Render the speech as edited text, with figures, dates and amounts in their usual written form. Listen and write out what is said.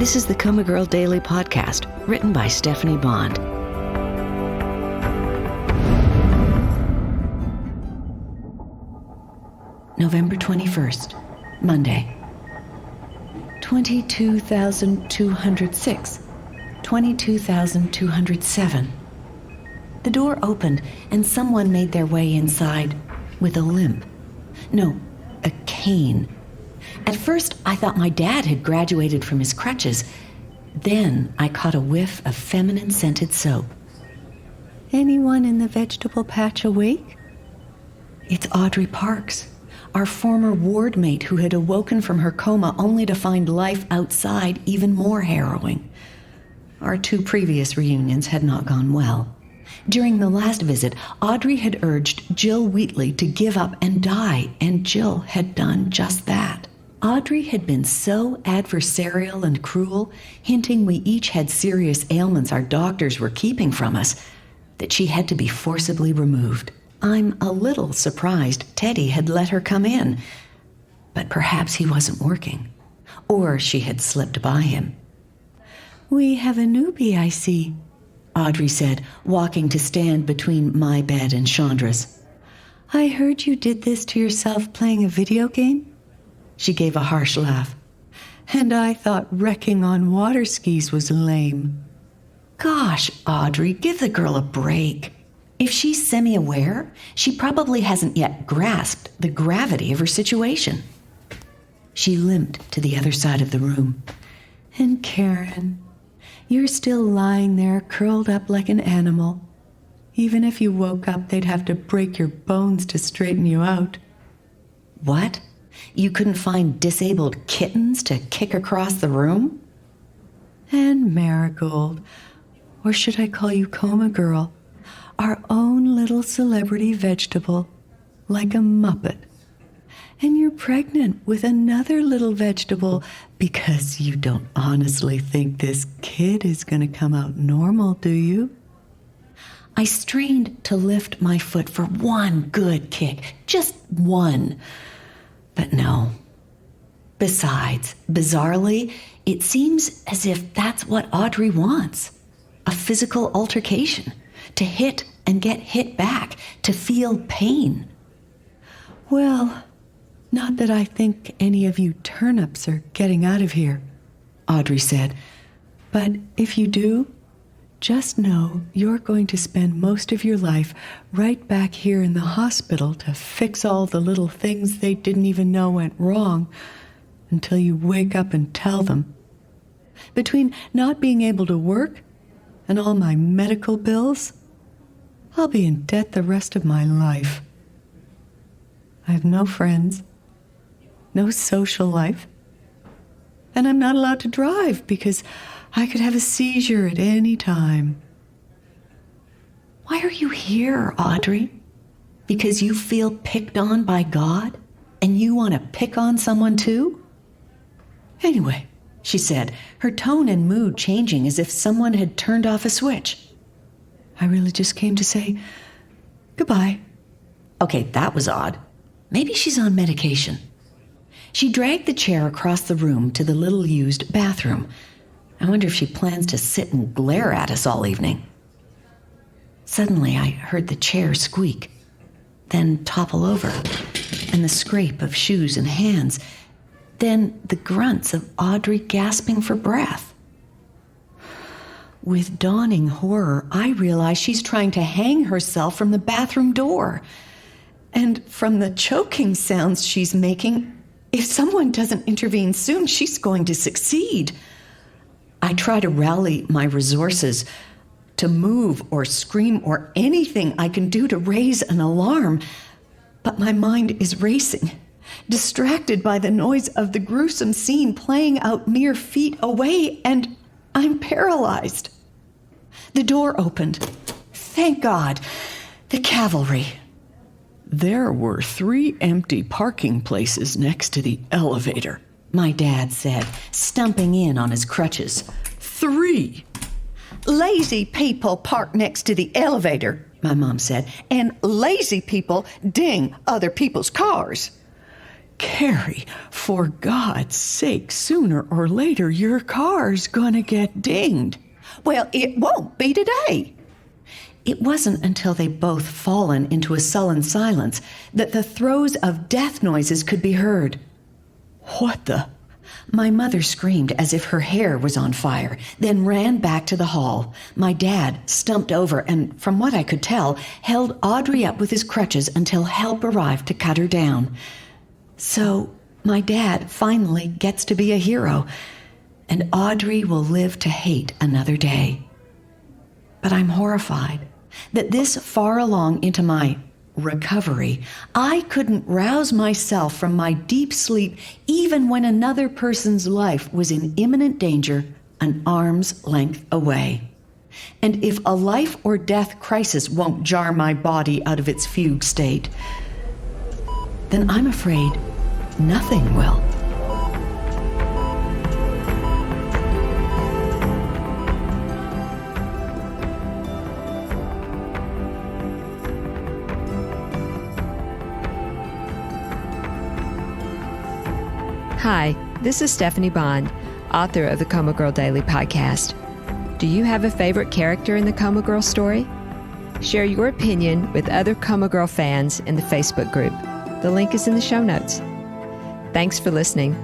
This is the COMA Girl Daily Podcast, written by Stephanie Bond. November 21st, Monday. 22,206. 22,207. The door opened and someone made their way inside with a limp. No, a cane. At first, I thought my dad had graduated from his crutches. Then I caught a whiff of feminine-scented soap. Anyone in the vegetable patch awake? It's Audrey Parks, our former ward mate who had awoken from her coma only to find life outside even more harrowing. Our 2 previous reunions had not gone well. During the last visit, Audrey had urged Jill Wheatley to give up and die, and Jill had done just that. Audrey had been so adversarial and cruel, hinting we each had serious ailments our doctors were keeping from us, that she had to be forcibly removed. I'm a little surprised Teddy had let her come in, but perhaps he wasn't working, or she had slipped by him. "We have a newbie, I see," Audrey said, walking to stand between my bed and Chandra's. "I heard you did this to yourself playing a video game?" She gave a harsh laugh. "And I thought wrecking on water skis was lame." Gosh, Audrey, give the girl a break. If she's semi-aware, she probably hasn't yet grasped the gravity of her situation. She limped to the other side of the room. "And Karen, you're still lying there curled up like an animal. Even if you woke up, they'd have to break your bones to straighten you out." What? You couldn't find disabled kittens to kick across the room? And Marigold, or should I call you Coma Girl, our own little celebrity vegetable, like a Muppet. And you're pregnant with another little vegetable because you don't honestly think this kid is going to come out normal, do you? I strained to lift my foot for one good kick, just one. But no. Besides, bizarrely, it seems as if that's what Audrey wants. A physical altercation. To hit and get hit back. To feel pain. Well, not that I think any of you turnips are getting out of here, Audrey said. But if you do, just know you're going to spend most of your life right back here in the hospital to fix all the little things they didn't even know went wrong until you wake up and tell them. Between not being able to work and all my medical bills, I'll be in debt the rest of my life. I have no friends, no social life, and I'm not allowed to drive because I could have a seizure at any time. Why are you here, Audrey? Because you feel picked on by God and you want to pick on someone too? Anyway, she said, her tone and mood changing as if someone had turned off a switch. I really just came to say goodbye. Okay, that was odd. Maybe she's on medication. She dragged the chair across the room to the little used bathroom. I wonder if she plans to sit and glare at us all evening. Suddenly, I heard the chair squeak, then topple over, and the scrape of shoes and hands, then the grunts of Audrey gasping for breath. With dawning horror, I realize she's trying to hang herself from the bathroom door. And from the choking sounds she's making, if someone doesn't intervene soon, she's going to succeed. I try to rally my resources to move or scream or anything I can do to raise an alarm, but my mind is racing, distracted by the noise of the gruesome scene playing out mere feet away, and I'm paralyzed. The door opened. Thank God. The cavalry. There were 3 empty parking places next to the elevator, my dad said, stumping in on his crutches. 3. Lazy people park next to the elevator, my mom said, and lazy people ding other people's cars. Carrie, for God's sake, sooner or later your car's gonna get dinged. Well, it won't be today. It wasn't until they'd both fallen into a sullen silence that the throes of death noises could be heard. What the? My mother screamed as if her hair was on fire, then ran back to the hall. My dad stumped over and, from what I could tell, held Audrey up with his crutches until help arrived to cut her down. So, my dad finally gets to be a hero, and Audrey will live to hate another day. But I'm horrified that this far along into my recovery, I couldn't rouse myself from my deep sleep even when another person's life was in imminent danger an arm's length away. And if a life or death crisis won't jar my body out of its fugue state, then I'm afraid nothing will. Hi, this is Stephanie Bond, author of the Coma Girl Daily podcast. Do you have a favorite character in the Coma Girl story? Share your opinion with other Coma Girl fans in the Facebook group. The link is in the show notes. Thanks for listening.